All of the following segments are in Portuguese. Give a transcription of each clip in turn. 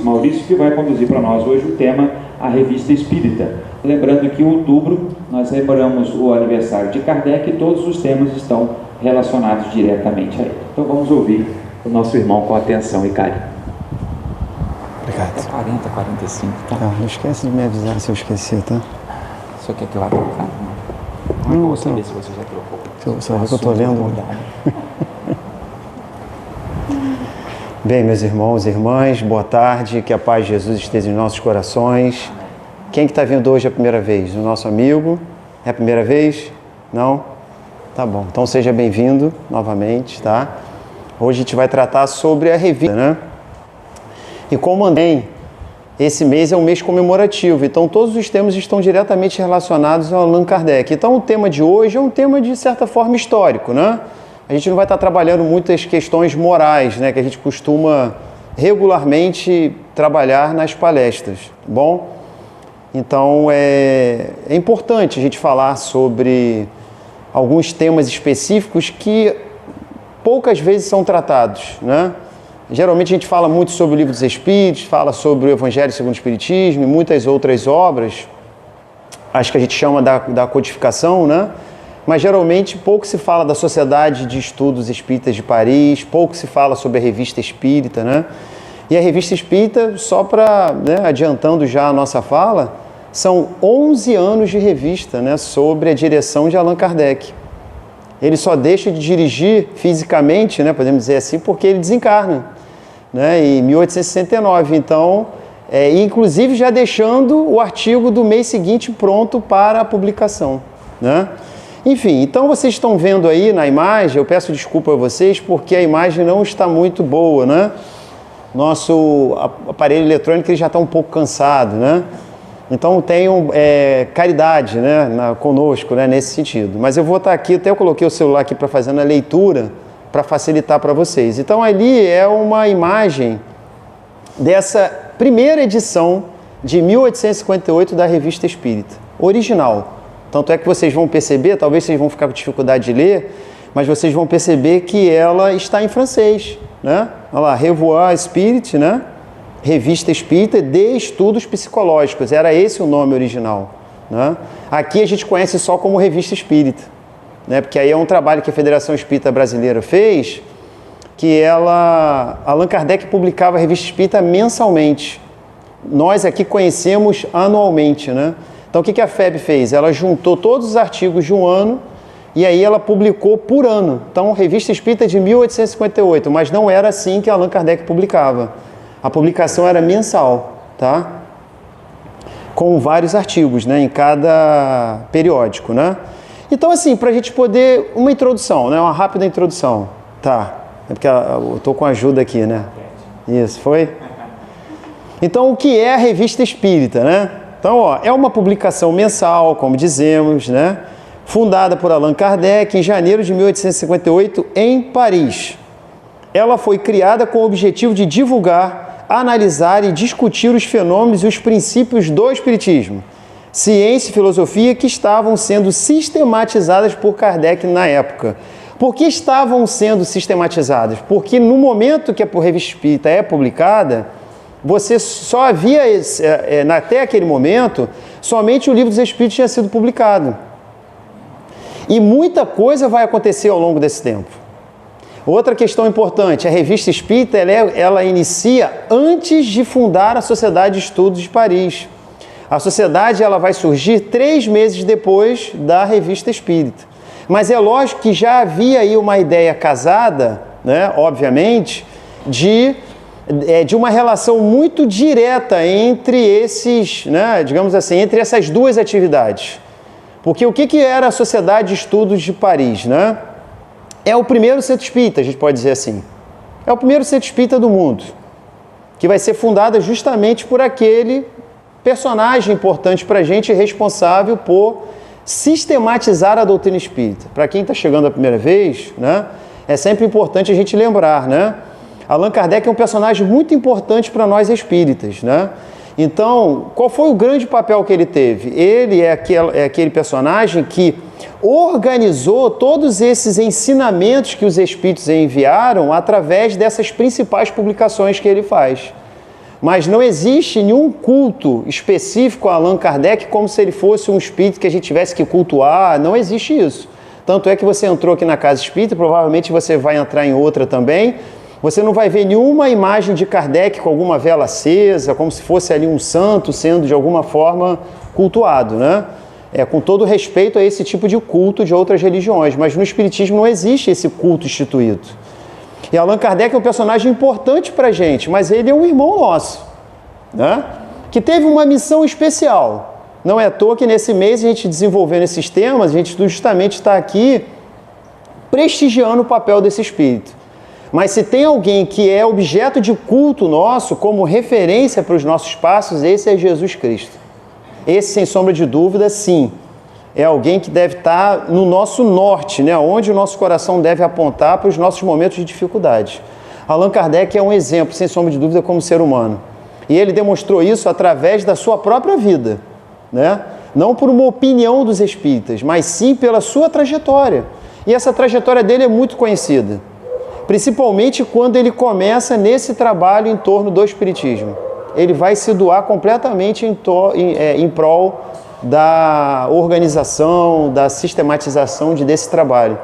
Maurício, que vai conduzir para nós hoje o tema A Revista Espírita. Lembrando que em outubro nós comemoramos o aniversário de Kardec e todos os temas estão relacionados diretamente a ele. Então vamos ouvir o nosso irmão com atenção e carinho. Obrigado. É 40, 45, tá? Não esquece de me avisar se eu esqueci, tá? O senhor quer que eu vá trocar? Não, eu vou saber se você já trocou. Você vai ver que eu estou lendo. Bem, meus irmãos e irmãs, boa tarde, que a paz de Jesus esteja em nossos corações. Quem que está vindo hoje a primeira vez? O nosso amigo? É a primeira vez? Não? Tá bom, então seja bem-vindo novamente, tá? Hoje a gente vai tratar sobre a revista, né? E como andei, esse mês é um mês comemorativo, então todos os temas estão diretamente relacionados ao Allan Kardec. Então o tema de hoje é um tema de certa forma histórico, né? A gente não vai estar trabalhando muitas questões morais, né, que a gente costuma regularmente trabalhar nas palestras, bom? Então é importante a gente falar sobre alguns temas específicos que poucas vezes são tratados, né? Geralmente a gente fala muito sobre o Livro dos Espíritos, fala sobre o Evangelho segundo o Espiritismo e muitas outras obras, acho que a gente chama da codificação, né? Mas geralmente pouco se fala da Sociedade de Estudos Espíritas de Paris, pouco se fala sobre a Revista Espírita, né? E a Revista Espírita, só para, né, adiantando já a nossa fala, são 11 anos de revista, né, sobre a direção de Allan Kardec. Ele só deixa de dirigir fisicamente, né, podemos dizer assim, porque ele desencarna, né, em 1869. Então, inclusive já deixando o artigo do mês seguinte pronto para a publicação, né? Enfim, então vocês estão vendo aí na imagem, eu peço desculpa a vocês porque a imagem não está muito boa, né? Nosso aparelho eletrônico ele já está um pouco cansado, né? Então tenham caridade, né, conosco, né, nesse sentido. Mas eu vou estar aqui, até eu coloquei o celular aqui para fazer a leitura, para facilitar para vocês. Então ali é uma imagem dessa primeira edição de 1858 da Revista Espírita, original. Tanto é que vocês vão perceber, talvez vocês vão ficar com dificuldade de ler, mas vocês vão perceber que ela está em francês, né? Olha lá, Revue Espírite, né? Revista Espírita de Estudos Psicológicos, era esse o nome original, né? Aqui a gente conhece só como Revista Espírita, né? Porque aí é um trabalho que a Federação Espírita Brasileira fez, que Allan Kardec publicava a Revista Espírita mensalmente. Nós aqui conhecemos anualmente, né? Então, o que a FEB fez? Ela juntou todos os artigos de um ano e aí ela publicou por ano. Então, Revista Espírita de 1858, mas não era assim que Allan Kardec publicava. A publicação era mensal, tá? Com vários artigos, né? Em cada periódico, né? Então, assim, para a gente poder... Uma introdução, né? Uma rápida introdução. Tá. É porque eu estou com ajuda aqui, né? Isso, foi? Então, o que é a Revista Espírita, né? Então, ó, é uma publicação mensal, como dizemos, né? Fundada por Allan Kardec em janeiro de 1858 em Paris. Ela foi criada com o objetivo de divulgar, analisar e discutir os fenômenos e os princípios do Espiritismo, ciência e filosofia que estavam sendo sistematizadas por Kardec na época. Por que estavam sendo sistematizadas? Porque no momento que a Revista Espírita é publicada, você só havia, até aquele momento, somente o Livro dos Espíritos tinha sido publicado. E muita coisa vai acontecer ao longo desse tempo. Outra questão importante, a Revista Espírita, ela inicia antes de fundar a Sociedade de Estudos de Paris. A sociedade ela vai surgir 3 meses depois da Revista Espírita. Mas é lógico que já havia aí uma ideia casada, né, obviamente, de uma relação muito direta entre esses, né, digamos assim, entre essas duas atividades. Porque o que era a Sociedade de Estudos de Paris, né? É o primeiro centro espírita, a gente pode dizer assim. É o primeiro centro espírita do mundo, que vai ser fundada justamente por aquele personagem importante para a gente, responsável por sistematizar a doutrina espírita. Para quem está chegando a primeira vez, né, é sempre importante a gente lembrar, né? Allan Kardec é um personagem muito importante para nós espíritas, né? Então, qual foi o grande papel que ele teve? Ele é aquele personagem que organizou todos esses ensinamentos que os espíritos enviaram através dessas principais publicações que ele faz. Mas não existe nenhum culto específico a Allan Kardec como se ele fosse um espírito que a gente tivesse que cultuar, não existe isso. Tanto é que você entrou aqui na Casa Espírita, provavelmente você vai entrar em outra também, você não vai ver nenhuma imagem de Kardec com alguma vela acesa, como se fosse ali um santo sendo de alguma forma cultuado, né? Com todo respeito a esse tipo de culto de outras religiões, mas no Espiritismo não existe esse culto instituído. E Allan Kardec é um personagem importante para a gente, mas ele é um irmão nosso, né? Que teve uma missão especial. Não é à toa que nesse mês a gente desenvolvendo esses temas, a gente justamente está aqui prestigiando o papel desse espírito. Mas se tem alguém que é objeto de culto nosso, como referência para os nossos passos, esse é Jesus Cristo. Esse, sem sombra de dúvida, sim, é alguém que deve estar no nosso norte, né? Onde o nosso coração deve apontar para os nossos momentos de dificuldade. Allan Kardec é um exemplo, sem sombra de dúvida, como ser humano. E ele demonstrou isso através da sua própria vida, né? Não por uma opinião dos espíritas, mas sim pela sua trajetória. E essa trajetória dele é muito conhecida, principalmente quando ele começa nesse trabalho em torno do espiritismo. Ele vai se doar completamente em prol da organização, da sistematização desse trabalho.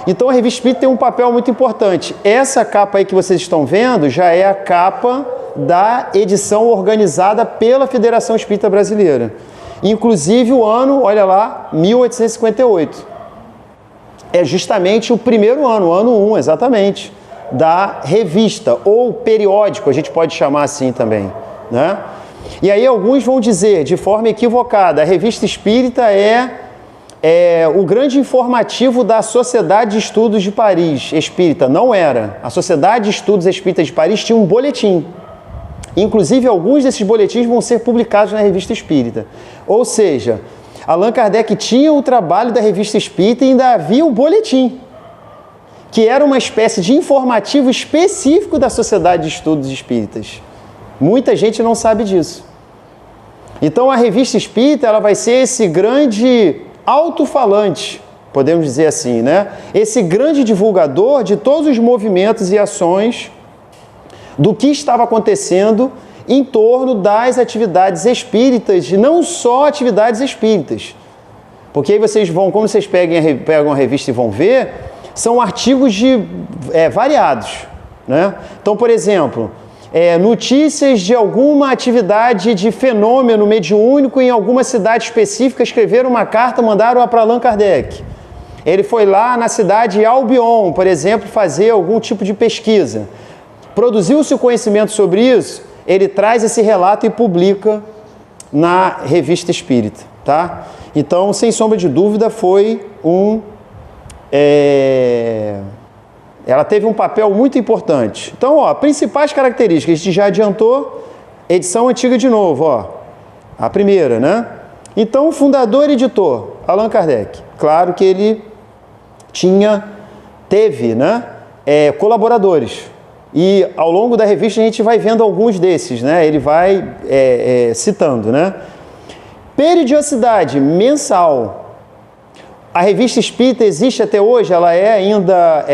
Então a Revista Espírita tem um papel muito importante. Essa capa aí que vocês estão vendo já é a capa da edição organizada pela Federação Espírita Brasileira. Inclusive o ano, olha lá, 1858. É justamente o primeiro ano, o ano 1, exatamente, da revista, ou periódico, a gente pode chamar assim também, né? E aí alguns vão dizer, de forma equivocada, a Revista Espírita é o grande informativo da Sociedade de Estudos de Paris Espírita. Não era. A Sociedade de Estudos Espíritas de Paris tinha um boletim. Inclusive, alguns desses boletins vão ser publicados na Revista Espírita. Ou seja, Allan Kardec tinha o trabalho da Revista Espírita e ainda havia um boletim, que era uma espécie de informativo específico da Sociedade de Estudos Espíritas. Muita gente não sabe disso. Então, a Revista Espírita ela vai ser esse grande alto-falante, podemos dizer assim, né? Esse grande divulgador de todos os movimentos e ações do que estava acontecendo em torno das atividades espíritas, e não só atividades espíritas. Porque aí vocês vão, como vocês pegam a revista e vão ver, são artigos variados, né? Então, por exemplo, notícias de alguma atividade de fenômeno mediúnico em alguma cidade específica, escreveram uma carta, mandaram para Allan Kardec. Ele foi lá na cidade de Albion, por exemplo, fazer algum tipo de pesquisa. Produziu-se o conhecimento sobre isso, ele traz esse relato e publica na Revista Espírita, tá? Então, sem sombra de dúvida, foi ela teve um papel muito importante. Então, ó, principais características, a gente já adiantou, edição antiga de novo, ó, a primeira, né? Então, fundador e editor, Allan Kardec. Claro que ele teve, né, colaboradores. E ao longo da revista a gente vai vendo alguns desses, né? Ele vai citando, né? Periodicidade mensal. A Revista Espírita existe até hoje? Ela é ainda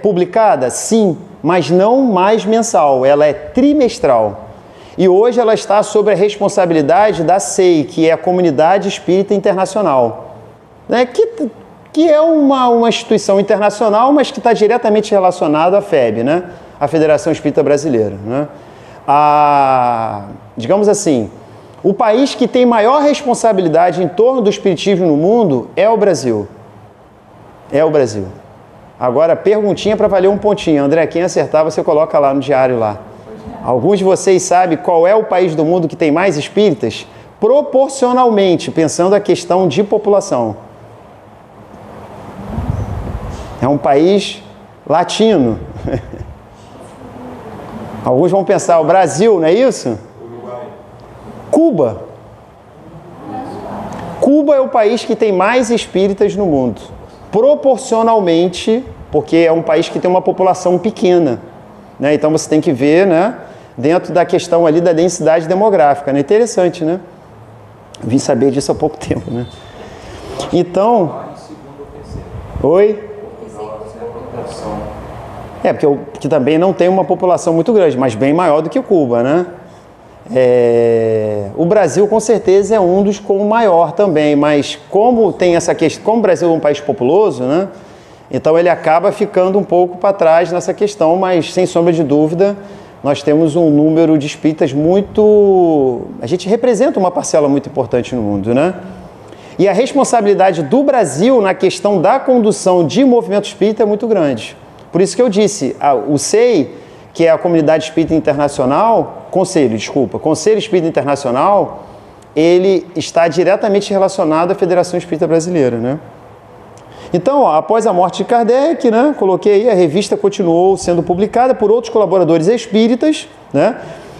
publicada? Sim, mas não mais mensal, ela é trimestral. E hoje ela está sob a responsabilidade da SEI, que é a Comunidade Espírita Internacional, né? Que que é uma instituição internacional, mas que está diretamente relacionada à FEB, né? A Federação Espírita Brasileira, né? Digamos assim, o país que tem maior responsabilidade em torno do espiritismo no mundo é o Brasil. É o Brasil. Agora, perguntinha para valer um pontinho. André, quem acertar, você coloca lá no diário lá. Alguns de vocês sabem qual é o país do mundo que tem mais espíritas? Proporcionalmente, pensando a questão de população. É um país latino. Alguns vão pensar, o Brasil, não é isso? Cuba. Cuba é o país que tem mais espíritas no mundo. Proporcionalmente, porque é um país que tem uma população pequena, né? Então você tem que ver, né, dentro da questão ali da densidade demográfica, né? Interessante, né? Vim saber disso há pouco tempo, né? Então, oi? Porque também não tem uma população muito grande, mas bem maior do que Cuba, né? O Brasil com certeza é um dos com maior também, mas como tem essa questão, como o Brasil é um país populoso, né? Então ele acaba ficando um pouco para trás nessa questão, mas sem sombra de dúvida, nós temos um número de espíritas muito... A gente representa uma parcela muito importante no mundo, né? E a responsabilidade do Brasil na questão da condução de movimento espírita é muito grande. Por isso que eu disse, o SEI, que é a Comunidade Espírita Internacional, Conselho Espírita Internacional, ele está diretamente relacionado à Federação Espírita Brasileira, né? Então, após a morte de Kardec, né, coloquei aí, a revista continuou sendo publicada por outros colaboradores espíritas, né?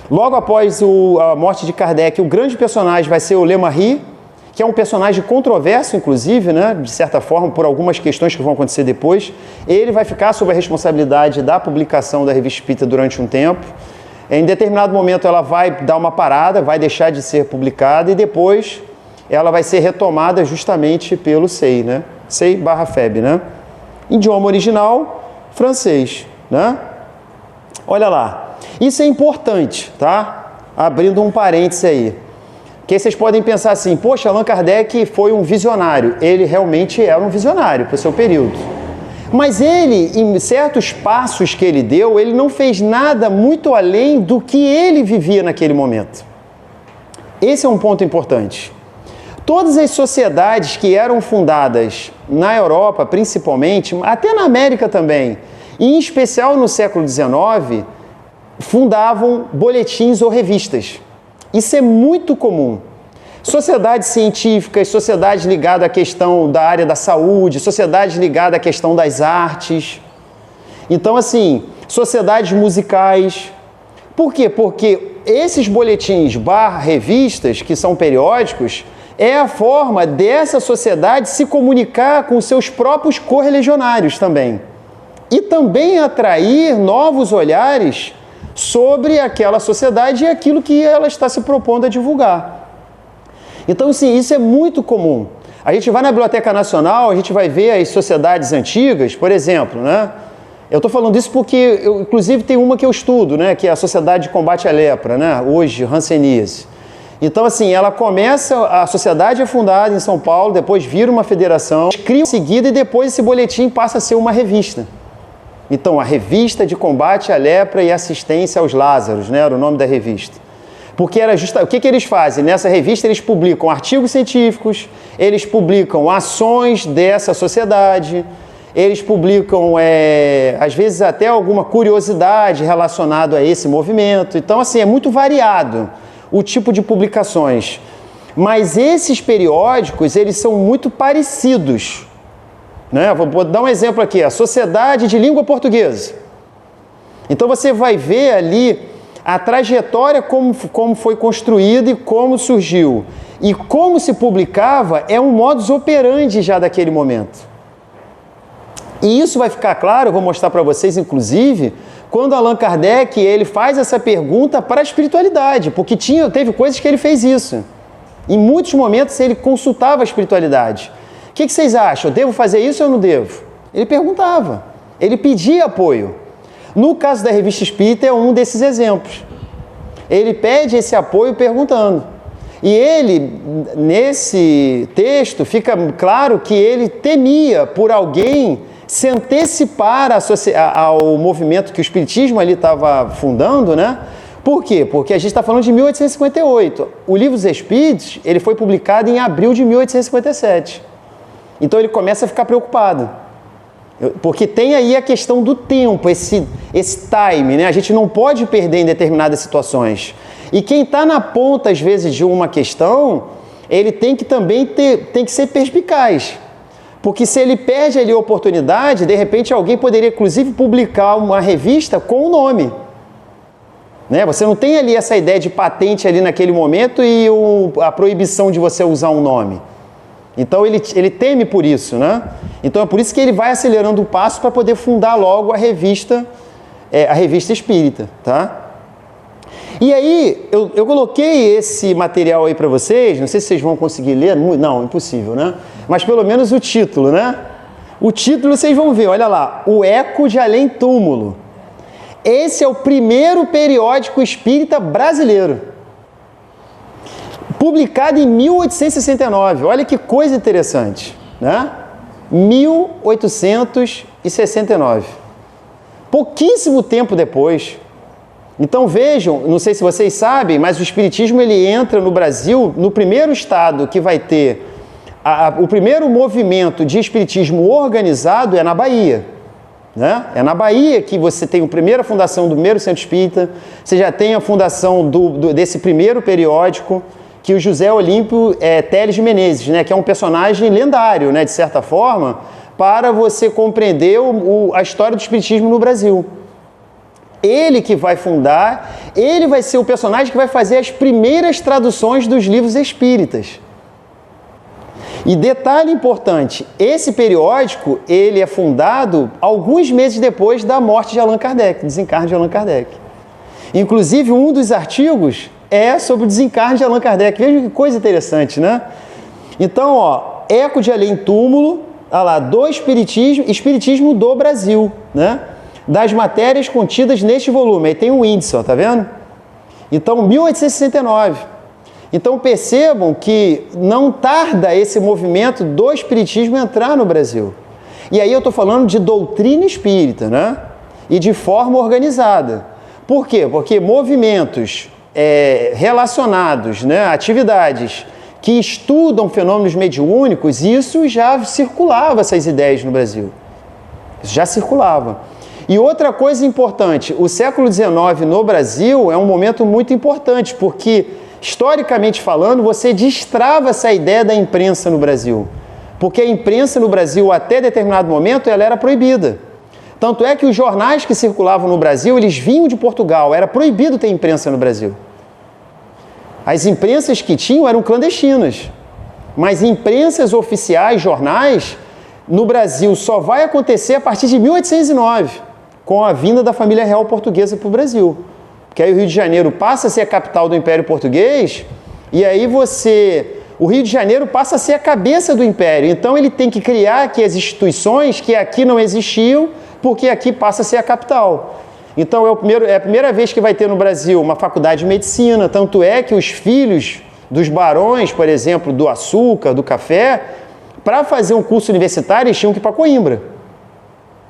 Logo após a morte de Kardec, o grande personagem vai ser o Lemarie, que é um personagem controverso, inclusive, né, de certa forma, por algumas questões que vão acontecer depois. Ele vai ficar sob a responsabilidade da publicação da Revista Espírita durante um tempo. Em determinado momento ela vai dar uma parada, vai deixar de ser publicada e depois ela vai ser retomada justamente pelo SEI, né? SEI/FEB, né? Idioma original, francês, né? Olha lá, isso é importante, tá? Abrindo um parêntese aí. Que vocês podem pensar assim, poxa, Allan Kardec foi um visionário. Ele realmente era um visionário para o seu período. Mas ele, em certos passos que ele deu, ele não fez nada muito além do que ele vivia naquele momento. Esse é um ponto importante. Todas as sociedades que eram fundadas na Europa, principalmente, até na América também, e em especial no século XIX, fundavam boletins ou revistas. Isso é muito comum. Sociedades científicas, sociedades ligadas à questão da área da saúde, sociedades ligadas à questão das artes. Então, assim, sociedades musicais. Por quê? Porque esses boletins revistas, que são periódicos, é a forma dessa sociedade se comunicar com seus próprios correligionários também. E também atrair novos olhares sobre aquela sociedade e aquilo que ela está se propondo a divulgar. Então, sim, isso é muito comum. A gente vai na Biblioteca Nacional, a gente vai ver as sociedades antigas, por exemplo, né? Eu estou falando isso porque, inclusive, tem uma que eu estudo, né? Que é a Sociedade de Combate à Lepra, né? Hoje, Hanseníase. Então, assim, ela começa, a sociedade é fundada em São Paulo, depois vira uma federação, cria em seguida e depois esse boletim passa a ser uma revista. Então, a Revista de Combate à Lepra e Assistência aos Lázaros, né? Era o nome da revista. Porque era o que eles fazem? Nessa revista eles publicam artigos científicos, eles publicam ações dessa sociedade, eles publicam, às vezes, até alguma curiosidade relacionada a esse movimento. Então, assim, é muito variado o tipo de publicações. Mas esses periódicos, eles são muito parecidos. Né? Vou dar um exemplo aqui, a Sociedade de Língua Portuguesa. Então você vai ver ali a trajetória como foi construída e como surgiu. E como se publicava é um modus operandi já daquele momento. E isso vai ficar claro, eu vou mostrar para vocês, inclusive, quando Allan Kardec ele faz essa pergunta para a espiritualidade, porque teve coisas que ele fez isso. Em muitos momentos ele consultava a espiritualidade. O que vocês acham? Eu devo fazer isso ou eu não devo? Ele perguntava, ele pedia apoio. No caso da Revista Espírita é um desses exemplos. Ele pede esse apoio perguntando. E ele, nesse texto, fica claro que ele temia por alguém se antecipar ao movimento que o Espiritismo ali estava fundando, né? Por quê? Porque a gente está falando de 1858. O Livro dos Espíritos, ele foi publicado em abril de 1857. Então ele começa a ficar preocupado. Porque tem aí a questão do tempo, esse time, né? A gente não pode perder em determinadas situações. E quem está na ponta, às vezes, de uma questão, ele tem que também tem que ser perspicaz. Porque se ele perde ali a oportunidade, de repente alguém poderia, inclusive, publicar uma revista com o nome. Né? Você não tem ali essa ideia de patente ali naquele momento e a proibição de você usar um nome. Então ele teme por isso, né? Então é por isso que ele vai acelerando o passo para poder fundar logo a revista espírita, tá? E aí eu coloquei esse material aí para vocês, não sei se vocês vão conseguir ler, não, impossível, né? Mas pelo menos o título, né? O título vocês vão ver, olha lá, O Eco de Além Túmulo. Esse é o primeiro periódico espírita brasileiro. Publicado em 1869. Olha que coisa interessante, né? 1869. Pouquíssimo tempo depois. Então vejam, não sei se vocês sabem, mas o Espiritismo ele entra no Brasil no primeiro estado que vai ter o primeiro movimento de Espiritismo organizado é na Bahia. Né? É na Bahia que você tem a primeira fundação do primeiro centro espírita, você já tem a fundação desse primeiro periódico, que o José Olímpio Teles de Menezes, né, que é um personagem lendário, né, de certa forma, para você compreender a história do espiritismo no Brasil. Ele que vai fundar, ele vai ser o personagem que vai fazer as primeiras traduções dos livros espíritas. E detalhe importante, esse periódico, ele é fundado alguns meses depois da morte de Allan Kardec, desencarne de Allan Kardec. Inclusive, um dos artigos é sobre o desencarne de Allan Kardec. Veja que coisa interessante, né? Então, ó, Eco de Além Túmulo, olha lá, do Espiritismo do Brasil, né? Das matérias contidas neste volume. Aí tem um índice, ó, tá vendo? Então, 1869. Então, percebam que não tarda esse movimento do Espiritismo entrar no Brasil. E aí eu estou falando de doutrina espírita, né? E de forma organizada. Por quê? Porque movimentos relacionados, né, atividades que estudam fenômenos mediúnicos, isso já circulava, essas ideias no Brasil. Isso já circulava. E outra coisa importante, o século XIX no Brasil é um momento muito importante, porque, historicamente falando, você destrava essa ideia da imprensa no Brasil. Porque a imprensa no Brasil, até determinado momento, ela era proibida. Tanto é que os jornais que circulavam no Brasil, eles vinham de Portugal, era proibido ter imprensa no Brasil. As imprensas que tinham eram clandestinas, mas imprensas oficiais, jornais, no Brasil só vai acontecer a partir de 1809, com a vinda da família real portuguesa para o Brasil. Porque aí o Rio de Janeiro passa a ser a capital do Império Português, e aí o Rio de Janeiro passa a ser a cabeça do Império. Então ele tem que criar aqui as instituições que aqui não existiam, porque aqui passa a ser a capital. Então é a primeira vez que vai ter no Brasil uma faculdade de medicina, tanto é que os filhos dos barões, por exemplo, do açúcar, do café, para fazer um curso universitário eles tinham que ir para Coimbra,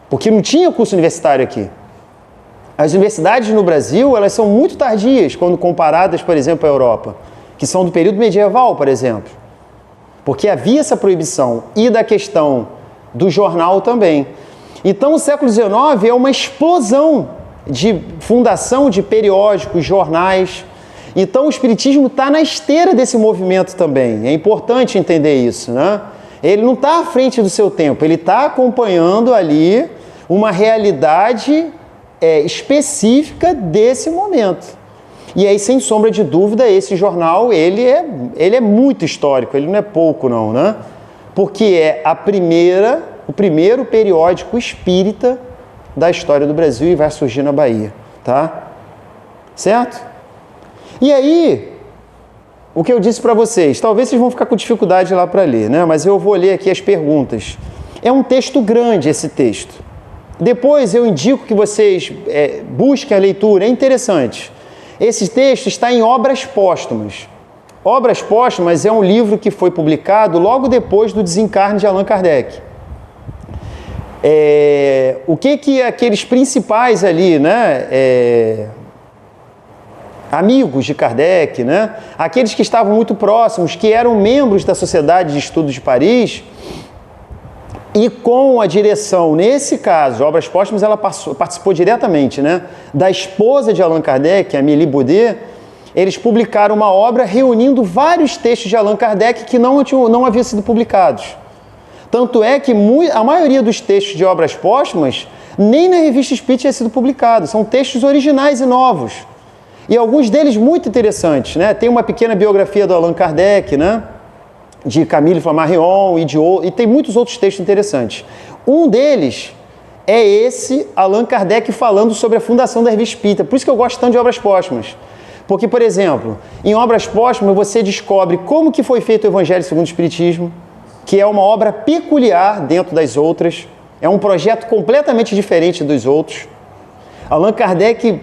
porque não tinha curso universitário aqui. As universidades no Brasil, elas são muito tardias quando comparadas, por exemplo, à Europa, que são do período medieval, por exemplo, porque havia essa proibição, e da questão do jornal também. Então, o século XIX é uma explosão de fundação de periódicos, jornais. Então, o Espiritismo está na esteira desse movimento também. É importante entender isso, né? Ele não está à frente do seu tempo, ele está acompanhando ali uma realidade específica desse momento. E aí, sem sombra de dúvida, esse jornal, ele é muito histórico, ele não é pouco não, né? Porque é o primeiro periódico espírita da história do Brasil e vai surgir na Bahia, tá? Certo? E aí, o que eu disse para vocês, talvez vocês vão ficar com dificuldade lá para ler, né? Mas eu vou ler aqui as perguntas. É um texto grande esse texto. Depois eu indico que vocês busquem a leitura, é interessante. Esse texto está em Obras Póstumas. Obras Póstumas é um livro que foi publicado logo depois do desencarne de Allan Kardec. O que aqueles principais ali, né, amigos de Kardec, né, aqueles que estavam muito próximos, que eram membros da Sociedade de Estudos de Paris, e com a direção, nesse caso, Obras Póstumas, ela participou diretamente, né, da esposa de Allan Kardec, Amélie Baudet. Eles publicaram uma obra reunindo vários textos de Allan Kardec que não haviam sido publicados. Tanto é que a maioria dos textos de Obras Póstumas nem na Revista Espírita tinha sido publicado. São textos originais e novos. E alguns deles muito interessantes, né? Tem uma pequena biografia do Allan Kardec, né? De Camille Flammarion e tem muitos outros textos interessantes. Um deles é esse Allan Kardec falando sobre a fundação da Revista Espírita. Por isso que eu gosto tanto de Obras Póstumas. Porque, por exemplo, em Obras Póstumas você descobre como que foi feito o Evangelho segundo o Espiritismo, que é uma obra peculiar dentro das outras, é um projeto completamente diferente dos outros. Allan Kardec,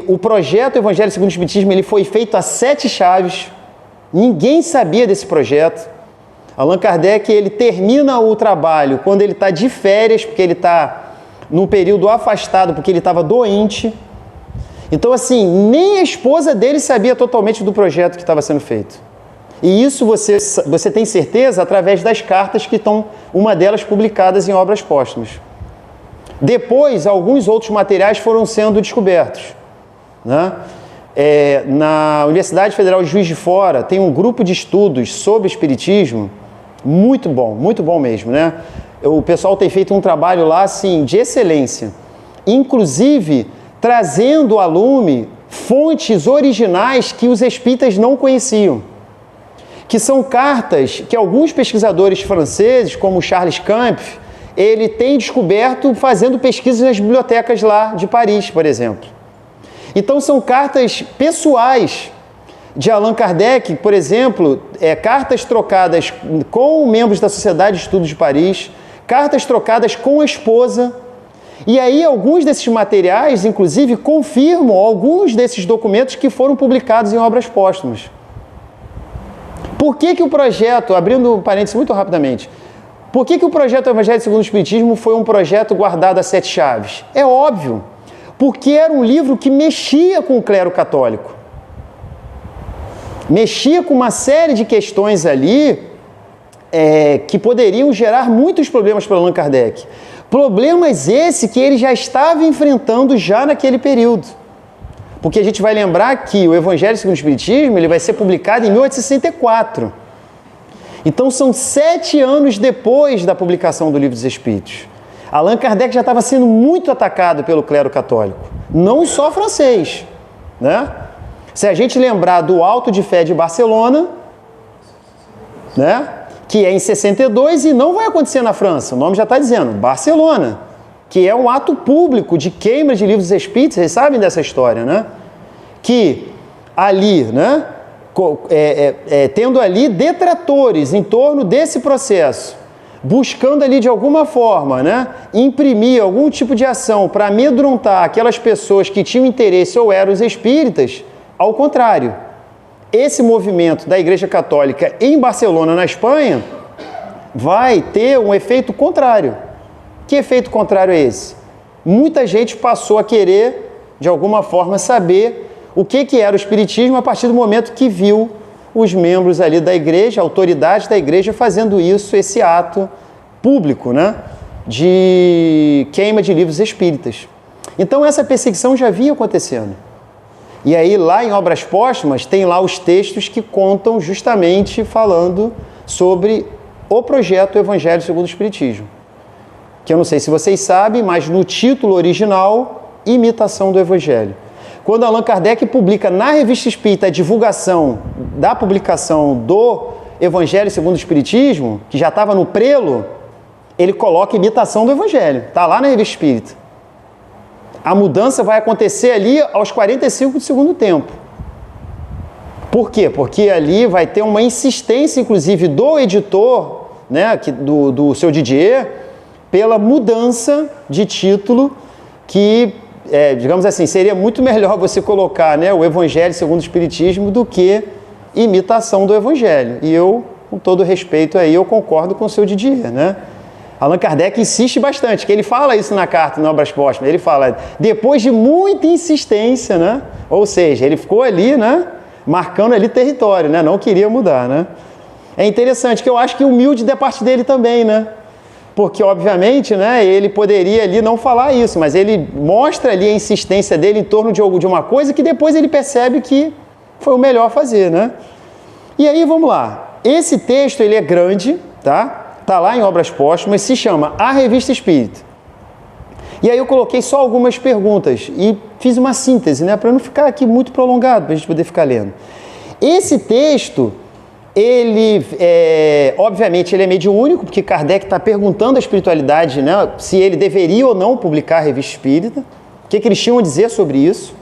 o projeto Evangelho segundo o Espiritismo, ele foi feito a 7 chaves. Ninguém sabia desse projeto. Allan Kardec, ele termina o trabalho quando ele está de férias, porque ele está num período afastado, porque ele estava doente. Então, assim, nem a esposa dele sabia totalmente do projeto que estava sendo feito. E isso você tem certeza através das cartas que estão, uma delas publicadas em Obras Póstumas. Depois, alguns outros materiais foram sendo descobertos, né? Na Universidade Federal de Juiz de Fora tem um grupo de estudos sobre espiritismo muito bom mesmo, né? O pessoal tem feito um trabalho lá, assim, de excelência. Inclusive, trazendo a lume fontes originais que os espíritas não conheciam, que são cartas que alguns pesquisadores franceses, como Charles Campf, ele tem descoberto fazendo pesquisas nas bibliotecas lá de Paris, por exemplo. Então são cartas pessoais de Allan Kardec, por exemplo, cartas trocadas com membros da Sociedade de Estudos de Paris, cartas trocadas com a esposa. E aí alguns desses materiais, inclusive, confirmam alguns desses documentos que foram publicados em Obras Póstumas. Por que o projeto, abrindo um parênteses muito rapidamente, por que o projeto Evangelho segundo o Espiritismo foi um projeto guardado a 7 chaves? É óbvio, porque era um livro que mexia com o clero católico. Mexia com uma série de questões ali que poderiam gerar muitos problemas para Allan Kardec. Problemas esse que ele já estava enfrentando já naquele período. Porque a gente vai lembrar que o Evangelho segundo o Espiritismo ele vai ser publicado em 1864. Então são 7 anos depois da publicação do Livro dos Espíritos. Allan Kardec já estava sendo muito atacado pelo clero católico, não só francês, né? Se a gente lembrar do Auto de Fé de Barcelona, né? Que é em 62 e não vai acontecer na França, o nome já está dizendo, Barcelona, que é um ato público de queima de livros espíritas, vocês sabem dessa história, né? Que ali, né? Tendo ali detratores em torno desse processo, buscando ali de alguma forma, né, imprimir algum tipo de ação para amedrontar aquelas pessoas que tinham interesse ou eram os espíritas, ao contrário. Esse movimento da Igreja Católica em Barcelona, na Espanha, vai ter um efeito contrário. Que efeito contrário é esse? Muita gente passou a querer, de alguma forma, saber o que era o Espiritismo a partir do momento que viu os membros ali da igreja, a autoridade da igreja fazendo isso, esse ato público, né, de queima de livros espíritas. Então essa perseguição já vinha acontecendo. E aí lá em Obras Póstumas tem lá os textos que contam justamente falando sobre o projeto Evangelho segundo o Espiritismo. Que eu não sei se vocês sabem, mas no título original, Imitação do Evangelho. Quando Allan Kardec publica na Revista Espírita a divulgação da publicação do Evangelho segundo o Espiritismo, que já estava no prelo, ele coloca imitação do Evangelho. Está lá na Revista Espírita. A mudança vai acontecer ali aos 45 do segundo tempo. Por quê? Porque ali vai ter uma insistência, inclusive, do editor, né, do seu Didier, pela mudança de título que... digamos assim, seria muito melhor você colocar, né, o Evangelho segundo o Espiritismo do que imitação do Evangelho. E eu, com todo respeito aí, eu concordo com o seu Didier, né? Allan Kardec insiste bastante, que ele fala isso na carta, no Obras Póstumas. Ele fala, depois de muita insistência, né? Ou seja, ele ficou ali, né? Marcando ali território, né? Não queria mudar, né? É interessante, que eu acho que humilde da parte dele também, né? Porque, obviamente, né, ele poderia ali não falar isso, mas ele mostra ali a insistência dele em torno de uma coisa que depois ele percebe que foi o melhor fazer, né? E aí, vamos lá. Esse texto, ele é grande, tá? Tá lá em Obras Póstumas, se chama A Revista Espírita. E aí eu coloquei só algumas perguntas e fiz uma síntese, né, para não ficar aqui muito prolongado, para a gente poder ficar lendo. Esse texto, ele, obviamente, ele é mediúnico, porque Kardec está perguntando à espiritualidade, né, se ele deveria ou não publicar a Revista Espírita, o que eles tinham a dizer sobre isso.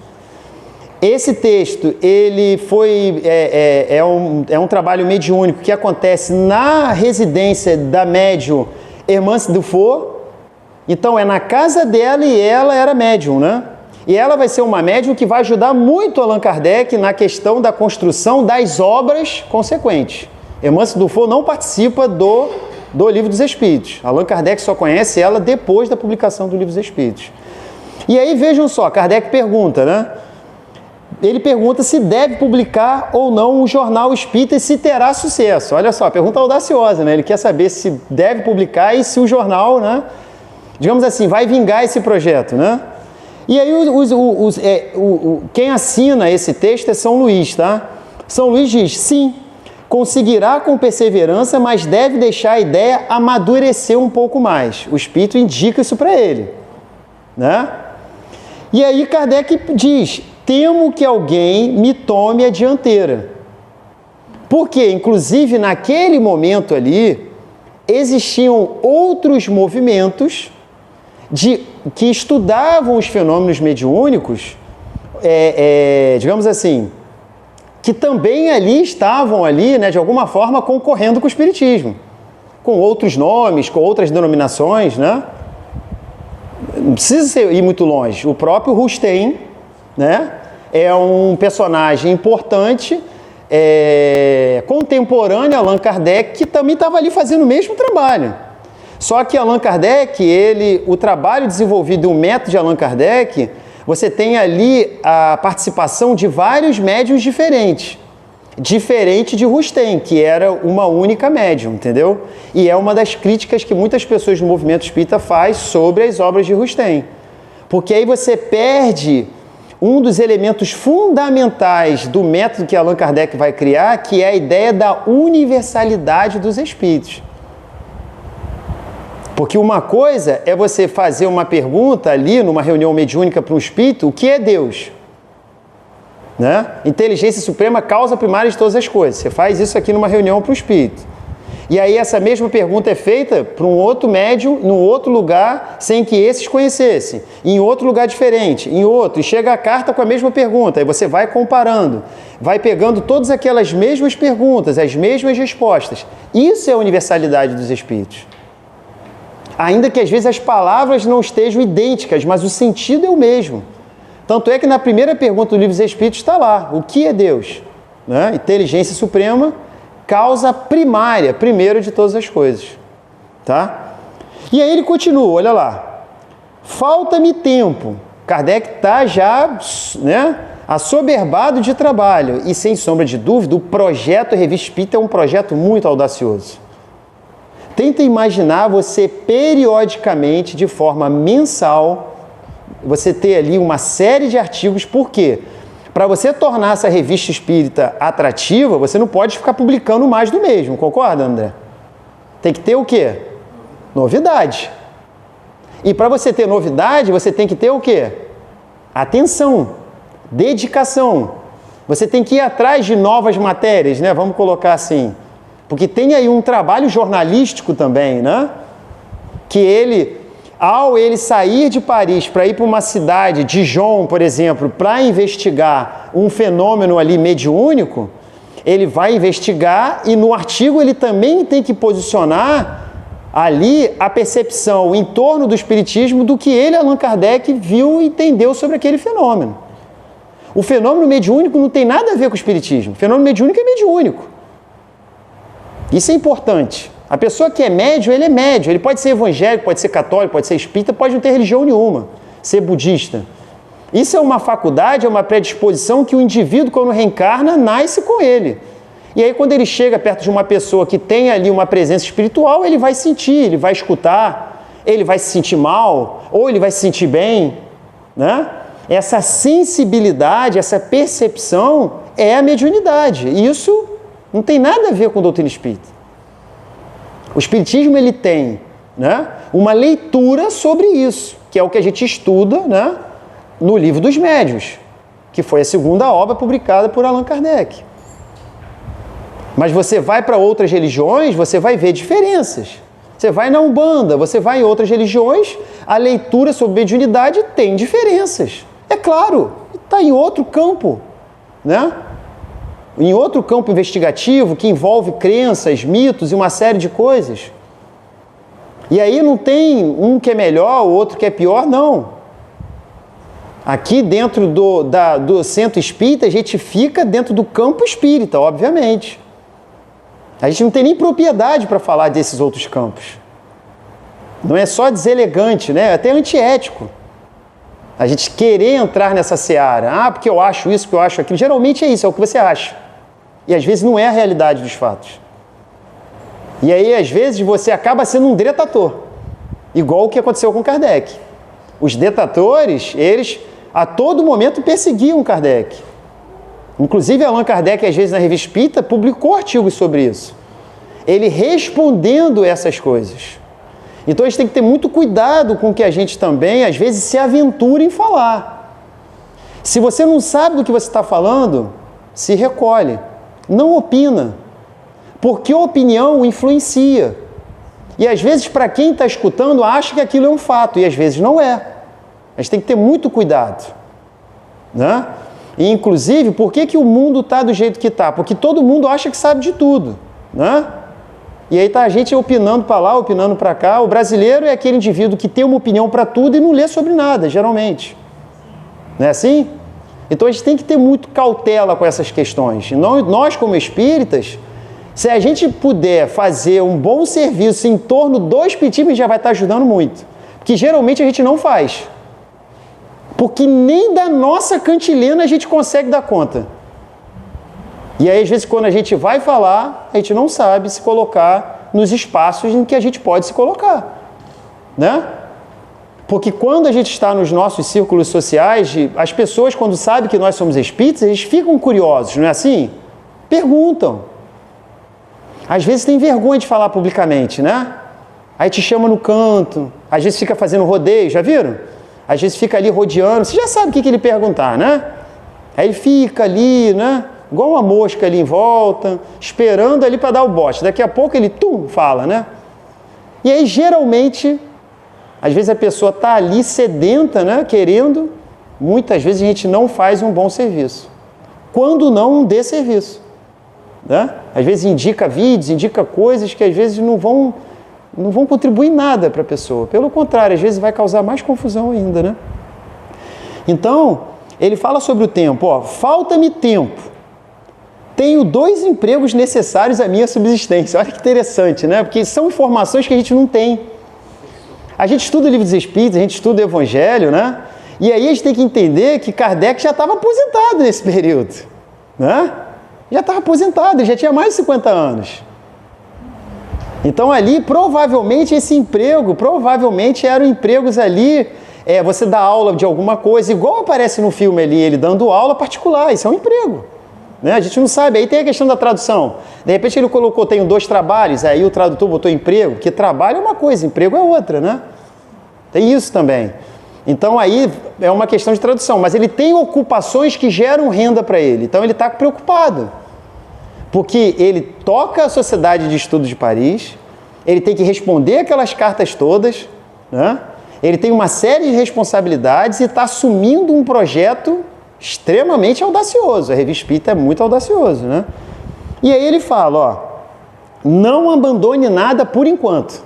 Esse texto, ele foi, é um trabalho mediúnico que acontece na residência da médium Hermance Dufour. Então, é na casa dela e ela era médium, né? E ela vai ser uma médium que vai ajudar muito Allan Kardec na questão da construção das obras consequentes. Hermance Dufour não participa do Livro dos Espíritos. Allan Kardec só conhece ela depois da publicação do Livro dos Espíritos. E aí, vejam só, Kardec pergunta, né? Ele pergunta se deve publicar ou não um jornal espírita e se terá sucesso. Olha só, pergunta audaciosa, né? Ele quer saber se deve publicar e se o jornal, né, digamos assim, vai vingar esse projeto, né? E aí quem assina esse texto é São Luís, tá? São Luís diz, sim, conseguirá com perseverança, mas deve deixar a ideia amadurecer um pouco mais. O Espírito indica isso para ele, né? E aí Kardec diz, temo que alguém me tome a dianteira. Porque, inclusive, naquele momento ali, existiam outros movimentos que estudavam os fenômenos mediúnicos, digamos assim, que também ali estavam ali, né, de alguma forma, concorrendo com o Espiritismo, com outros nomes, com outras denominações, né? Não precisa ir muito longe. O próprio Rustem, né, é um personagem importante, contemporâneo a Allan Kardec, que também estava ali fazendo o mesmo trabalho. Só que Allan Kardec, o trabalho desenvolvido, o método de Allan Kardec, você tem ali a participação de vários médiuns diferentes. Diferente de Rustem, que era uma única médium, entendeu? E é uma das críticas que muitas pessoas do movimento espírita faz sobre as obras de Rustem. Porque aí você perde um dos elementos fundamentais do método que Allan Kardec vai criar, que é a ideia da universalidade dos espíritos. Porque uma coisa é você fazer uma pergunta ali, numa reunião mediúnica para um espírito, o que é Deus? Né? Inteligência suprema, causa primária de todas as coisas. Você faz isso aqui numa reunião para o espírito. E aí essa mesma pergunta é feita para um outro médium, num outro lugar, sem que esses conhecessem. Em outro lugar diferente, em outro. E chega a carta com a mesma pergunta. Aí você vai comparando, vai pegando todas aquelas mesmas perguntas, as mesmas respostas. Isso é a universalidade dos espíritos. Ainda que às vezes as palavras não estejam idênticas, mas o sentido é o mesmo. Tanto é que na primeira pergunta do Livro dos Espíritos está lá, o que é Deus? Né? Inteligência suprema, causa primária, primeiro de todas as coisas. Tá? E aí ele continua, olha lá. Falta-me tempo. Kardec está já, né, assoberbado de trabalho. E sem sombra de dúvida, o projeto Revista Espírita é um projeto muito audacioso. Tenta imaginar você periodicamente, de forma mensal, você ter ali uma série de artigos. Por quê? Para você tornar essa revista espírita atrativa, você não pode ficar publicando mais do mesmo, concorda, André? Tem que ter o quê? Novidade. E para você ter novidade, você tem que ter o quê? Atenção, dedicação. Você tem que ir atrás de novas matérias, né? Vamos colocar assim. Porque tem aí um trabalho jornalístico também, né? Que ele, ao ele sair de Paris para ir para uma cidade, Dijon, por exemplo, para investigar um fenômeno ali mediúnico, ele vai investigar e no artigo ele também tem que posicionar ali a percepção em torno do espiritismo do que ele, Allan Kardec, viu e entendeu sobre aquele fenômeno. O fenômeno mediúnico não tem nada a ver com o espiritismo. O fenômeno mediúnico é mediúnico. Isso é importante. A pessoa que é médium, ele é médium. Ele pode ser evangélico, pode ser católico, pode ser espírita, pode não ter religião nenhuma, ser budista. Isso é uma faculdade, é uma predisposição que o indivíduo, quando reencarna, nasce com ele. E aí, quando ele chega perto de uma pessoa que tem ali uma presença espiritual, ele vai sentir, ele vai escutar, ele vai se sentir mal, ou ele vai se sentir bem, né? Essa sensibilidade, essa percepção é a mediunidade. E isso não tem nada a ver com a doutrina espírita. O espiritismo, ele tem, né, uma leitura sobre isso, que é o que a gente estuda, né, no Livro dos Médiuns, que foi a segunda obra publicada por Allan Kardec. Mas você vai para outras religiões, você vai ver diferenças. Você vai na Umbanda, você vai em outras religiões, a leitura sobre mediunidade tem diferenças. É claro, está em outro campo, né? Em outro campo investigativo que envolve crenças, mitos e uma série de coisas. E aí não tem um que é melhor, o outro que é pior, não. Aqui dentro do centro espírita, a gente fica dentro do campo espírita, obviamente. A gente não tem nem propriedade para falar desses outros campos. Não é só deselegante, né? É até antiético. A gente querer entrar nessa seara. Ah, porque eu acho isso, porque eu acho aquilo. Geralmente é isso, é o que você acha. E às vezes não é a realidade dos fatos. E aí, às vezes, você acaba sendo um detrator. Igual o que aconteceu com Kardec. Os detratores, eles a todo momento perseguiam Kardec. Inclusive, Allan Kardec, às vezes, na Revista Espírita, publicou artigos sobre isso. Ele respondendo essas coisas. Então, a gente tem que ter muito cuidado com o que a gente também, às vezes, se aventura em falar. Se você não sabe do que você está falando, se recolhe. Não opina. Porque a opinião influencia. E, às vezes, para quem está escutando, acha que aquilo é um fato. E, às vezes, não é. A gente tem que ter muito cuidado. Né? E, inclusive, por que o mundo está do jeito que está? Porque todo mundo acha que sabe de tudo, né? E aí está a gente opinando para lá, opinando para cá. O brasileiro é aquele indivíduo que tem uma opinião para tudo e não lê sobre nada, geralmente. Não é assim? Então a gente tem que ter muito cautela com essas questões. E nós, como espíritas, se a gente puder fazer um bom serviço em torno do espiritismo, a gente já vai estar ajudando muito. Porque geralmente a gente não faz. Porque nem da nossa cantilena a gente consegue dar conta. E aí, às vezes, quando a gente vai falar, a gente não sabe se colocar nos espaços em que a gente pode se colocar. Né? Porque quando a gente está nos nossos círculos sociais, as pessoas, quando sabem que nós somos espíritas, eles ficam curiosos, não é assim? Perguntam. Às vezes tem vergonha de falar publicamente, né? Aí te chama no canto, às vezes fica fazendo rodeio, já viram? Às vezes fica ali rodeando, você já sabe o que ele perguntar, né? Aí ele fica ali, né? Igual uma mosca ali em volta, esperando ali para dar o bote. Daqui a pouco ele, fala, né? E aí, geralmente, às vezes a pessoa está ali sedenta, né? Querendo, muitas vezes a gente não faz um bom serviço. Quando não, um desserviço. Né? Às vezes indica vídeos, indica coisas que às vezes não vão contribuir nada para a pessoa. Pelo contrário, às vezes vai causar mais confusão ainda, né? Então, ele fala sobre o tempo. Ó, falta-me tempo. Tenho 2 empregos necessários à minha subsistência. Olha que interessante, né? Porque são informações que a gente não tem. A gente estuda o Livro dos Espíritos, a gente estuda o Evangelho, né? E aí a gente tem que entender que Kardec já estava aposentado nesse período, né? Já estava aposentado, ele já tinha mais de 50 anos. Então ali, provavelmente, esse emprego, eram empregos ali, você dá aula de alguma coisa, igual aparece no filme ali, ele dando aula particular, isso é um emprego. Né? A gente não sabe, aí tem a questão da tradução. De repente ele colocou, tenho 2 trabalhos, aí o tradutor botou emprego, porque trabalho é uma coisa, emprego é outra, né? Tem isso também. Então aí é uma questão de tradução, mas ele tem ocupações que geram renda para ele, então ele está preocupado. Porque ele toca a Sociedade de Estudos de Paris, ele tem que responder aquelas cartas todas, né? Ele tem uma série de responsabilidades e está assumindo um projeto extremamente audacioso. A Revista Espírita é muito audacioso, né? E aí ele fala, ó, não abandone nada por enquanto.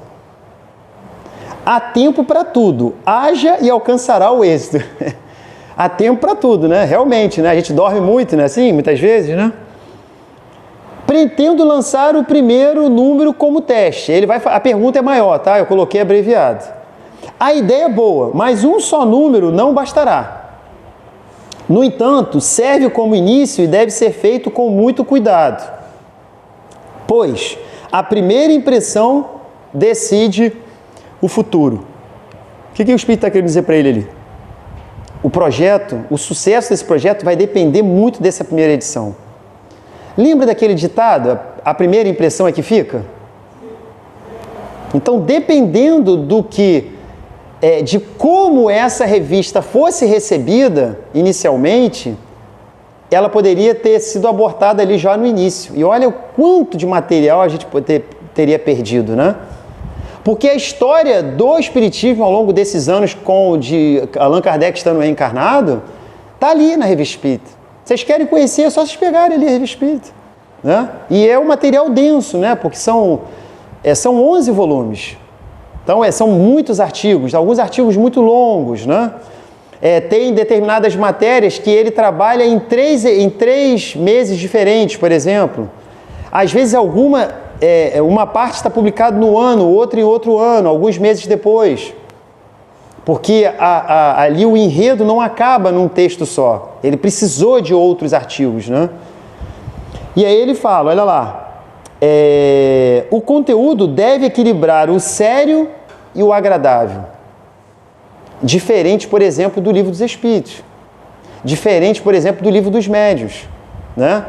Há tempo para tudo, haja e alcançará o êxito. Há tempo para tudo, né? Realmente, né? A gente dorme muito, né? Assim, muitas vezes, né? Pretendo lançar o primeiro número como teste. A pergunta é maior, tá? Eu coloquei abreviado. A ideia é boa, mas um só número não bastará. No entanto, serve como início e deve ser feito com muito cuidado, pois a primeira impressão decide o futuro. O que o Espírito está querendo dizer para ele ali? O projeto, o sucesso desse projeto vai depender muito dessa primeira edição. Lembra daquele ditado? A primeira impressão é que fica? Então, dependendo de como essa revista fosse recebida inicialmente, ela poderia ter sido abortada ali já no início. E olha o quanto de material a gente teria perdido, né? Porque a história do Espiritismo ao longo desses anos, de Allan Kardec estando reencarnado, está ali na Revista Espírita. Vocês querem conhecer, é só vocês pegarem ali a Revista Espírita, né? E é um material denso, né? Porque são 11 volumes. Então, são muitos artigos, alguns artigos muito longos, né? Tem determinadas matérias que ele trabalha em três meses diferentes, por exemplo. Às vezes, uma parte está publicada no ano, outra em outro ano, alguns meses depois. Porque ali o enredo não acaba num texto só. Ele precisou de outros artigos, né? E aí ele fala, olha lá, o conteúdo deve equilibrar o sério e o agradável. Diferente, por exemplo, do Livro dos Espíritos. Diferente, por exemplo, do Livro dos Médiuns, né?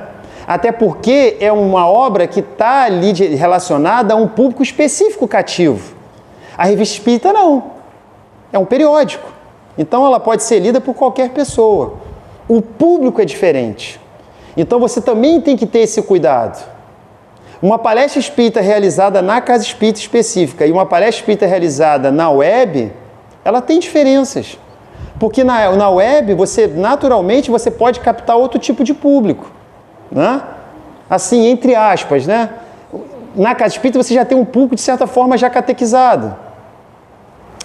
Até porque é uma obra que está ali relacionada a um público específico cativo. A Revista Espírita não. É um periódico. Então ela pode ser lida por qualquer pessoa. O público é diferente. Então você também tem que ter esse cuidado. Uma palestra espírita realizada na casa espírita específica e uma palestra espírita realizada na web, ela tem diferenças. Porque na web, naturalmente, você pode captar outro tipo de público, né? Assim, entre aspas, né? Na casa espírita você já tem um público, de certa forma, já catequizado.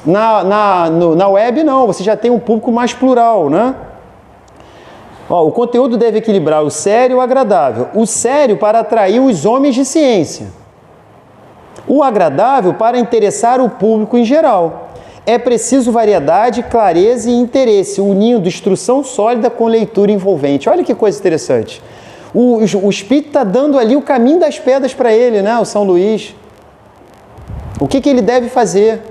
Na web, não, você já tem um público mais plural, né? O conteúdo deve equilibrar o sério e o agradável. O sério para atrair os homens de ciência. O agradável para interessar o público em geral. É preciso variedade, clareza e interesse, unindo instrução sólida com leitura envolvente. Olha que coisa interessante. O Espírito está dando ali o caminho das pedras para ele, né? O São Luís. O que ele deve fazer?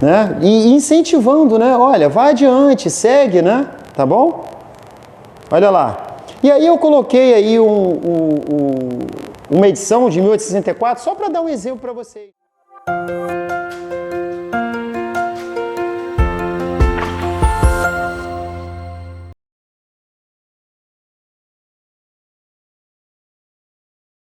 Né? E incentivando, né? Olha, vá adiante, segue, né? Tá bom? Olha lá. E aí eu coloquei aí uma edição de 1864 só para dar um exemplo para vocês.